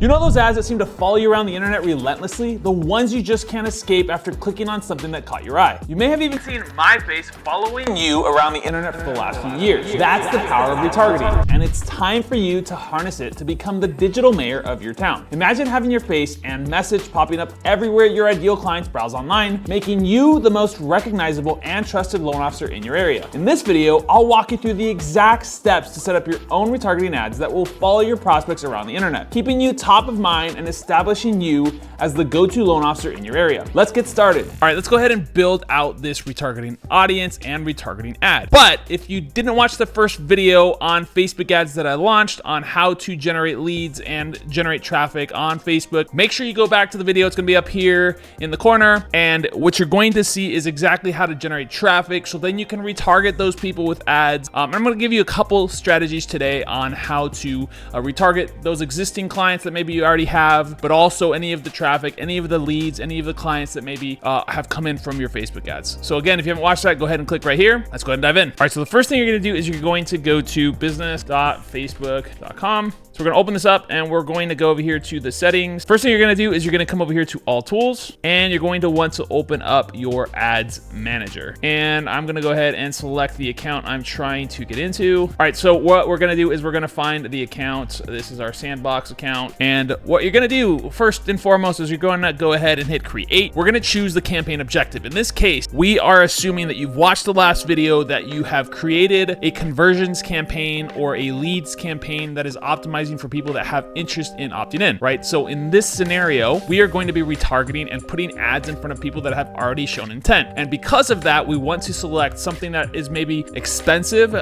You know those ads that seem to follow you around the internet relentlessly? The ones you just can't escape after clicking on something that caught your eye. You may have even seen my face following you around the internet for the last few years. That's the power of retargeting, and it's time for you to harness it to become the digital mayor of your town. Imagine having your face and message popping up everywhere your ideal clients browse online, making you the most recognizable and trusted loan officer in your area. In this video, I'll walk you through the exact steps to set up your own retargeting ads that will follow your prospects around the internet, keeping you top of mind and establishing you as the go-to loan officer in your area. Let's get started. All right, let's go ahead and build out this retargeting audience and retargeting ad. But if you didn't watch the first video on Facebook ads that I launched on how to generate leads and generate traffic on Facebook, make sure you go back to the video. It's gonna be up here in the corner. And what you're going to see is exactly how to generate traffic, so then you can retarget those people with ads. I'm gonna give you a couple strategies today on how to retarget those existing clients that maybe you already have, but also any of the traffic, any of the leads, any of the clients that maybe have come in from your Facebook ads. So again, if you haven't watched that, go ahead and click right here. Let's go ahead and dive in. All right, so the first thing you're gonna do is you're going to go to business.facebook.com. So we're gonna open this up and we're going to go over here to the settings. First thing you're gonna do is you're gonna come over here to all tools, and you're going to want to open up your ads manager. And I'm gonna go ahead and select the account I'm trying to get into. All right, so what we're gonna do is we're gonna find the account. This is our sandbox account. And what you're gonna do first and foremost is you're gonna go ahead and hit create. We're gonna choose the campaign objective. In this case, we are assuming that you've watched the last video, that you have created a conversions campaign or a leads campaign that is optimizing for people that have interest in opting in, right? So in this scenario, we are going to be retargeting and putting ads in front of people that have already shown intent. And because of that, we want to select something that is maybe expensive.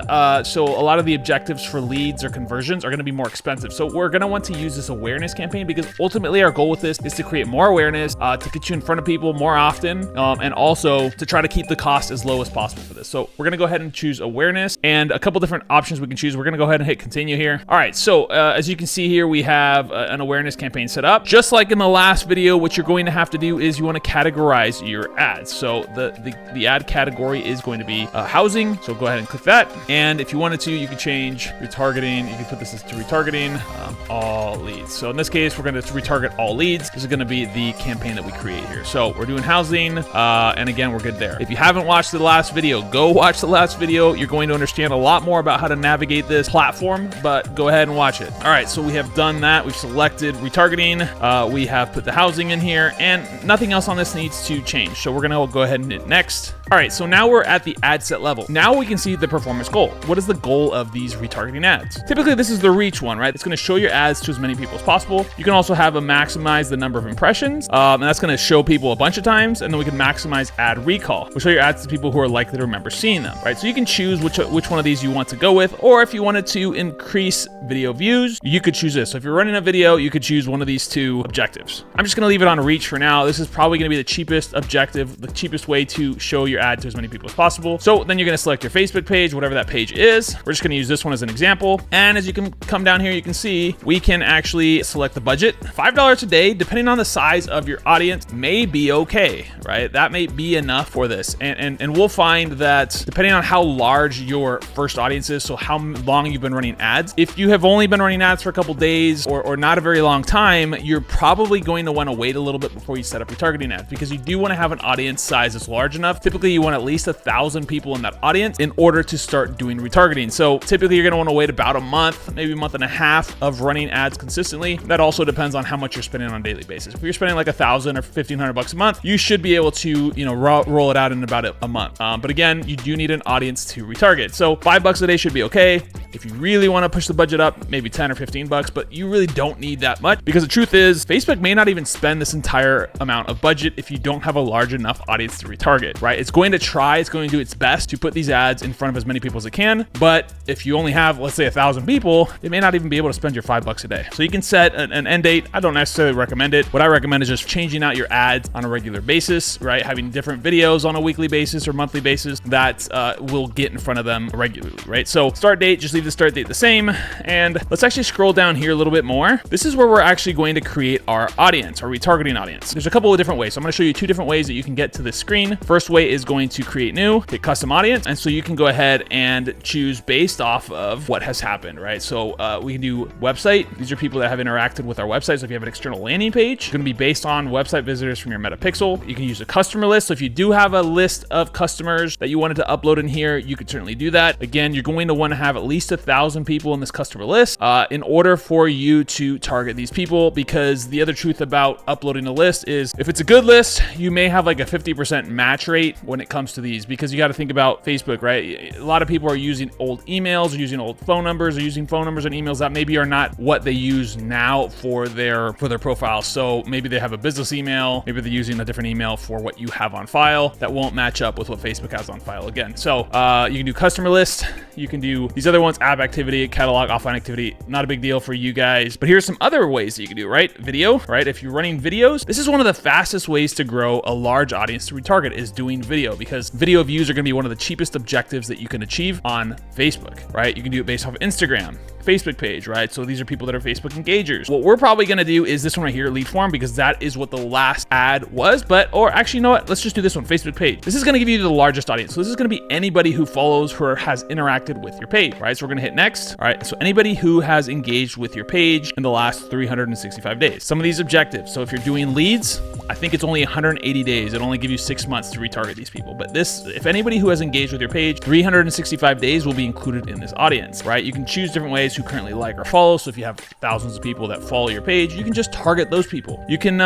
So a lot of the objectives for leads or conversions are gonna be more expensive. So we're gonna want to use this awareness campaign, because ultimately our goal with this is to create more awareness, to get you in front of people more often, and also to try to keep the cost as low as possible for this. So we're gonna go ahead and choose awareness, and a couple different options we can choose. We're gonna go ahead and hit continue here. All right, so as you can see here, we have an awareness campaign set up. Just like in the last video, what you're going to have to do is you want to categorize your ads. So the ad category is going to be housing. So go ahead and click that. And if you wanted to, you can change retargeting. You can put this as to retargeting all leads. So in this case, we're going to retarget all leads. This is going to be the campaign that we create here. So we're doing housing, and again, we're good there. If you haven't watched the last video, go watch the last video. You're going to understand a lot more about how to navigate this platform, but go ahead and watch it. All right, so we have done that. We've selected retargeting. We have put the housing in here, and nothing else on this needs to change. So we're going to go ahead and hit next. All right, so now we're at the ad set level. Now we can see the performance goal. What is the goal of these retargeting ads? Typically, this is the reach one, right? It's going to show your ads to as many people as possible. You can also have a maximize the number of impressions, and that's going to show people a bunch of times. And then we can maximize ad recall. We'll show your ads to people who are likely to remember seeing them, right? So you can choose which one of these you want to go with, or if you wanted to increase video views, you could choose this. So if you're running a video, you could choose one of these two objectives. I'm just going to leave it on reach for now. This is probably going to be the cheapest objective, the cheapest way to show your ad to as many people as possible. So then you're going to select your Facebook page, whatever that page is. We're just going to use this one as an example. And as you can come down here, you can see we can actually select the budget. $5 a day, depending on the size of your audience, may be okay, right? That may be enough for this. And we'll find that depending on how large your first audience is, so how long you've been running ads, if you have only been running ads for a couple days or not a very long time, you're probably going to want to wait a little bit before you set up retargeting ads, because you do want to have an audience size that's large enough. Typically, you want at least 1,000 people in that audience in order to start doing retargeting. So typically, you're going to want to wait about a month, maybe a month and a half of running ads consistently. That also depends on how much you're spending on a daily basis. If you're spending like $1,000 or $1,500 a month, you should be able to, roll it out in about a month. But again, you do need an audience to retarget. So $5 a day should be okay. If you really want to push the budget up, maybe 10 or 15 bucks, but you really don't need that much, because the truth is Facebook may not even spend this entire amount of budget if you don't have a large enough audience to retarget, right? It's going to do its best to put these ads in front of as many people as it can. But if you only have, let's say 1,000 people, they may not even be able to spend your $5 a day. So you can set an end date. I don't necessarily recommend it. What I recommend is just changing out your ads on a regular basis, right? Having different videos on a weekly basis or monthly basis that will get in front of them regularly, right? So start date, just leave the start date the same. And let's actually actually scroll down here a little bit more, this is where we're actually going to create our audience, our retargeting audience. There's a couple of different ways. So I'm going to show you 2 different ways that you can get to this screen. First way is going to create new, hit custom audience. And so you can go ahead and choose based off of what has happened, right? So we can do website. These are people that have interacted with our website. So if you have an external landing page, it's going to be based on website visitors from your meta pixel. You can use a customer list. So if you do have a list of customers that you wanted to upload in here, you could certainly do that. Again, you're going to want to have at least 1,000 people in this customer list in order for you to target these people, because the other truth about uploading a list is if it's a good list, you may have like a 50% match rate when it comes to these, because you got to think about Facebook, right? A lot of people are using old emails, or using old phone numbers, or using phone numbers and emails that maybe are not what they use now for their profile. So maybe they have a business email, maybe they're using a different email for what you have on file that won't match up with what Facebook has on file again. So you can do customer list, you can do these other ones, app activity, catalog, offline activity, not a big deal for you guys. But here's some other ways that you can do, right? Video, right? If you're running videos, this is one of the fastest ways to grow a large audience to retarget, is doing video, because video views are going to be one of the cheapest objectives that you can achieve on Facebook, right? You can do it based off of Instagram, Facebook page, right? So these are people that are Facebook engagers. What we're probably going to do is this one right here, lead form, because that is what the last ad was. Or actually, you know what? Let's just do this one, Facebook page. This is going to give you the largest audience. So this is going to be anybody who follows or has interacted with your page, right? So we're going to hit next. All right. So anybody who has engaged with your page in the last 365 days. Some of these objectives. So if you're doing leads, I think it's only 180 days. It'll only give you 6 months to retarget these people. But this, if anybody who has engaged with your page, 365 days will be included in this audience, right? You can choose different ways who currently like or follow. So if you have thousands of people that follow your page, you can just target those people. You can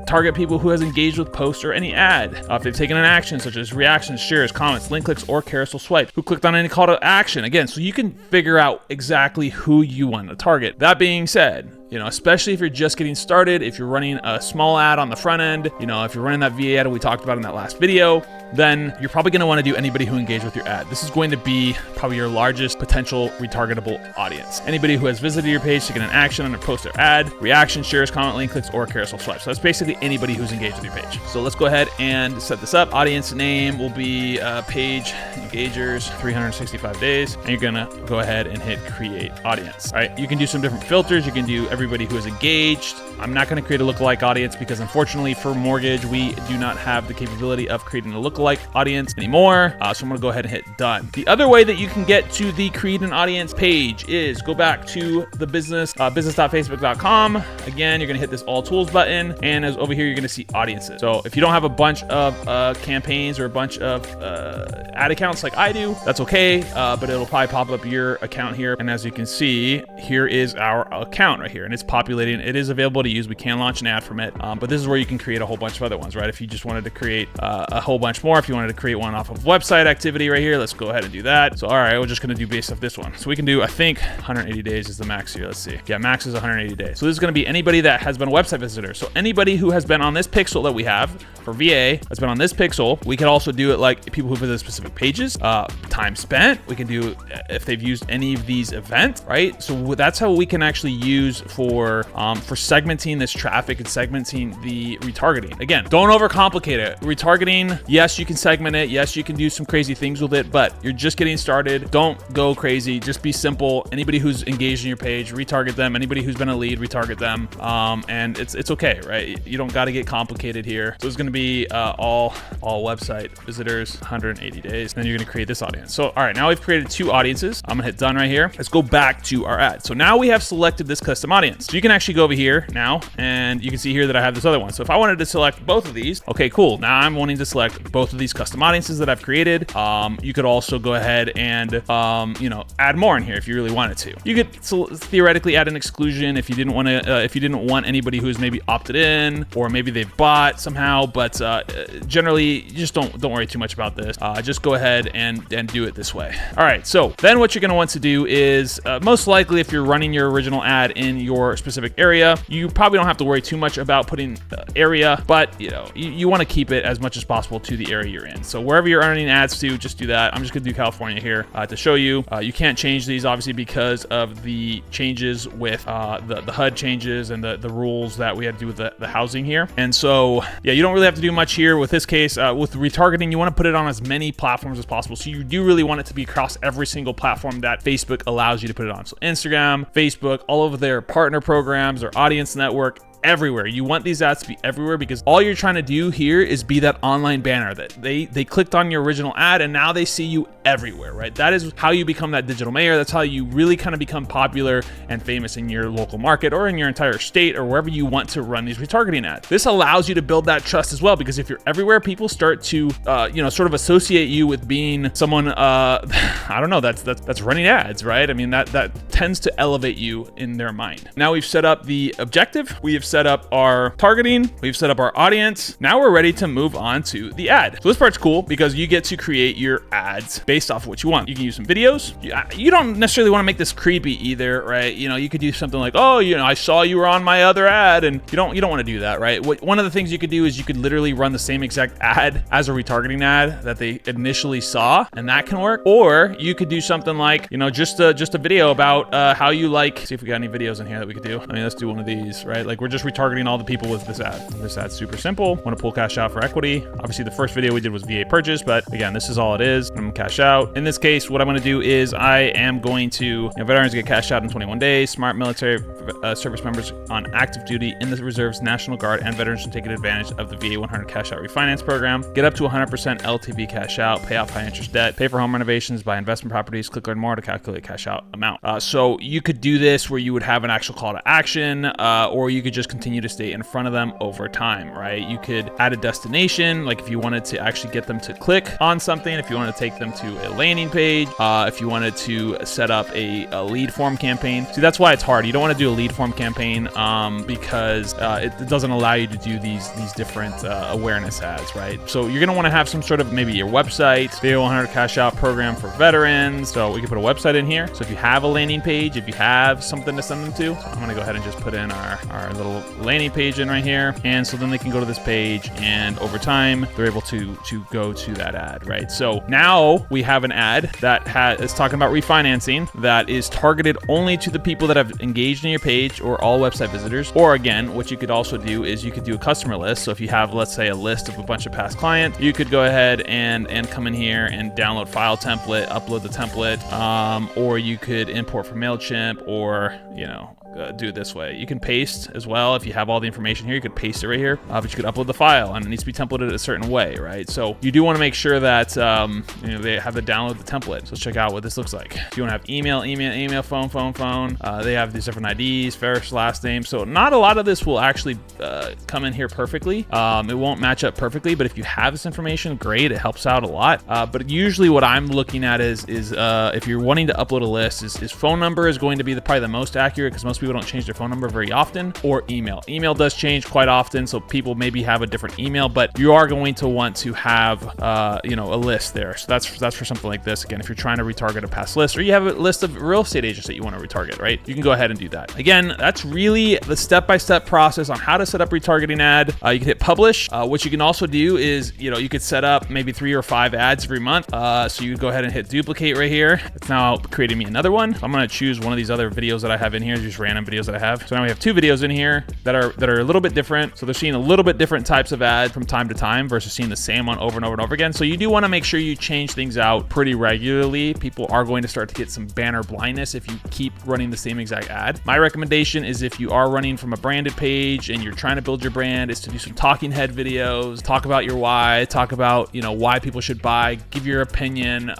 target people who has engaged with posts or any ad. If they've taken an action such as reactions, shares, comments, link clicks, or carousel swipe, who clicked on any call to action. Again, so you can figure out exactly who you want to target. That being said, especially if you're just getting started, if you're running a small ad on the front end, if you're running that VA ad we talked about in that last video, then you're probably going to want to do anybody who engaged with your ad. This is going to be probably your largest potential retargetable audience. Anybody who has visited your page, taken an action on a post or ad, reaction, shares, comment, link clicks, or carousel swipe. So that's basically anybody who's engaged with your page. So let's go ahead and set this up. Audience name will be page engagers 365 days, and you're going to go ahead and hit create audience. All right. You can do some different filters. You can do everybody who is engaged. I'm not going to create a lookalike audience because unfortunately for mortgage, we do not have the capability of creating a lookalike audience anymore. So I'm going to go ahead and hit done. The other way that you can get to the create an audience page is go back to the business.facebook.com. Again, you're going to hit this all tools button, and as over here, you're going to see audiences. So if you don't have a bunch of campaigns or a bunch of ad accounts like I do, that's okay. But it'll probably pop up your account here. And as you can see, here is our account right here, and it's populating. It is available to use. We can launch an ad from it. But this is where you can create a whole bunch of other ones, right? If you just wanted to create a whole bunch more, if you wanted to create one off of website activity right here, let's go ahead and do that. So, all right, we're just going to do based off this one. So we can do, I think 180 days is the max here. Let's see. Yeah, max is 180 days. So this is going to be anybody that has been a website visitor. So anybody who has been on this pixel that we have for VA has been on this pixel. We can also do it like people who visit specific pages, time spent. We can do if they've used any of these events, right? So that's how we can actually use for segmenting this traffic and segmenting the retargeting. Again, don't overcomplicate it. Retargeting, yes, you can segment it. Yes, you can do some crazy things with it, but you're just getting started. Don't go crazy. Just be simple. Anybody who's engaged in your page, retarget them. Anybody who's been a lead, retarget them. And it's okay, right? You don't got to get complicated here. So it's going to be all website visitors, 180 days. Then you're going to create this audience. So, all right, now we've created 2 audiences. I'm going to hit done right here. Let's go back to our ad. So now we have selected this custom audience. So you can actually go over here now, and you can see here that I have this other one. So if I wanted to select both of these, okay, cool. Now I'm wanting to select both of these custom audiences that I've created. You could also go ahead and, add more in here if you really wanted to. You could theoretically add an exclusion if you didn't want to, if you didn't want anybody who's maybe opted in, or maybe they've bought somehow, but generally you just don't worry too much about this. Just go ahead and do it this way. All right. So then what you're going to want to do is most likely if you're running your original ad in your specific area. You probably don't have to worry too much about putting area, but you want to keep it as much as possible to the area you're in. So wherever you're earning ads to, just do that. I'm just gonna do California here to show you. You can't change these obviously because of the changes with the HUD changes and the rules that we had to do with the housing here. And so yeah, you don't really have to do much here. With this case, with retargeting, you want to put it on as many platforms as possible. So you do really want it to be across every single platform that Facebook allows you to put it on. So Instagram, Facebook, all of their partner programs, their audience network, everywhere. You want these ads to be everywhere because all you're trying to do here is be that online banner that they clicked on your original ad and now they see you everywhere, right? That is how you become that digital mayor. That's how you really kind of become popular and famous in your local market or in your entire state or wherever you want to run these retargeting ads. This allows you to build that trust as well, because if you're everywhere, people start to sort of associate you with being someone I don't know, that's running ads, right? I mean, that tends to elevate you in their mind. Now we've set up the objective, we have set up our targeting, we've set up our audience. Now we're ready to move on to the ad. So this part's cool because you get to create your ads based off of what you want. You can use some videos. You don't necessarily want to make this creepy either, right? You could do something like, oh, I saw you were on my other ad, and you don't want to do that, right? One of the things you could do is you could literally run the same exact ad as a retargeting ad that they initially saw, and that can work. Or you could do something like, just a video about how you like. See if we got any videos in here that we could do. I mean, let's do one of these, right? Like we're just retargeting all the people with this ad. This ad's super simple. Want to pull cash out for equity. Obviously the first video we did was VA purchase, but again, this is all it is. I'm gonna cash out. In this case, what I'm gonna do is I am going to, veterans get cash out in 21 days. Smart military service members on active duty in the reserves, National Guard, and veterans should take advantage of the VA 100 cash out refinance program. Get up to 100% LTV cash out, pay off high interest debt, pay for home renovations, buy investment properties. Click learn more to calculate cash out amount. So you could do this where you would have an actual call to action, or you could just continue to stay in front of them over time, right? You could add a destination, like if you wanted to actually get them to click on something, if you want to take them to a landing page, if you wanted to set up a lead form campaign. See, that's why it's hard. You don't want to do a lead form campaign because it doesn't allow you to do these different awareness ads, right? So you're gonna want to have some sort of maybe your website, VA 100 cash out program for veterans. So we can put a website in here. So if you have a landing page, if you have something to send them to, so I'm gonna go ahead and just put in our little landing page in right here. And so then they can go to this page and over time, they're able to go to that ad, right? So now we have an ad that is talking about refinancing that is targeted only to the people that have engaged in your page or all website visitors. Or again, what you could also do is you could do a customer list. So if you have, let's say, a list of a bunch of past clients, you could go ahead and come in here and download file template, upload the template, or you could import from MailChimp, or do it this way. You can paste as well. If you have all the information here, you could paste it right here, but you could upload the file and it needs to be templated a certain way, right? So you do want to make sure that they have to download the template. So let's check out what this looks like. If you want to have email, phone, they have these different IDs, first, last name. So not a lot of this will actually come in here perfectly. It won't match up perfectly, but if you have this information, great, it helps out a lot. But usually what I'm looking at is if you're wanting to upload a list, is phone number is going to be probably the most accurate, because most people don't change their phone number very often, or email. Email does change quite often, so people maybe have a different email, but you are going to want to have a list there. So that's for something like this. Again, if you're trying to retarget a past list, or you have a list of real estate agents that you want to retarget, right? You can go ahead and do that. Again, that's really the step-by-step process on how to set up retargeting ad. You can hit publish. What you can also do is, you could set up maybe 3 or 5 ads every month. So you go ahead and hit duplicate right here. It's now creating me another one. So I'm going to choose one of these other videos that I have in here, just random videos that I have. So now we have 2 videos in here that are a little bit different. So they're seeing a little bit different types of ads from time to time versus seeing the same one over and over and over again. So you do want to make sure you change things out pretty regularly. People are going to start to get some banner blindness if you keep running the same exact ad. My recommendation is, if you are running from a branded page and you're trying to build your brand, is to do some talking head videos, talk about your why, talk about, why people should buy, give your opinion,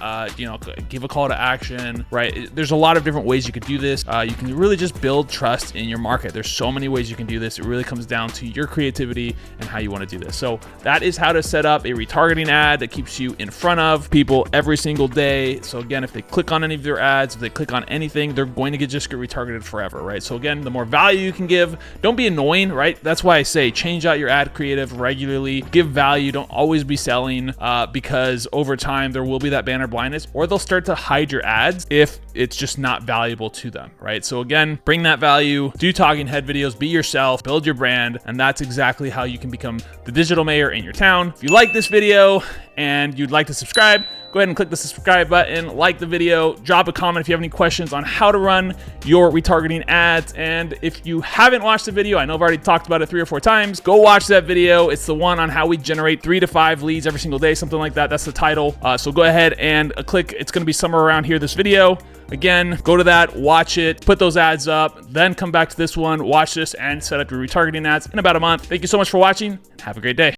give a call to action, right? There's a lot of different ways you could do this. You can really just build trust in your market. There's so many ways you can do this. It really comes down to your creativity and how you want to do this. So that is how to set up a retargeting ad that keeps you in front of people every single day. So again, if they click on any of your ads, if they click on anything, they're going to just get retargeted forever, right? So again, the more value you can give, don't be annoying, right? That's why I say change out your ad creative regularly, give value, don't always be selling, because over time there will be that banner blindness, or they'll start to hide your ads if it's just not valuable to them, right? So again, bring that value, do talking head videos, be yourself, build your brand, and that's exactly how you can become the digital mayor in your town. If you like this video and you'd like to subscribe, go ahead and click the subscribe button, like the video, drop a comment if you have any questions on how to run your retargeting ads. And if you haven't watched the video, I know I've already talked about it 3 or 4 times, go watch that video. It's the one on how we generate 3 to 5 leads every single day, something like that. That's the title. So go ahead and click. It's going to be somewhere around here, this video. Again, go to that, watch it, put those ads up, then come back to this one, watch this, and set up your retargeting ads in about a month. Thank you so much for watching. Have a great day.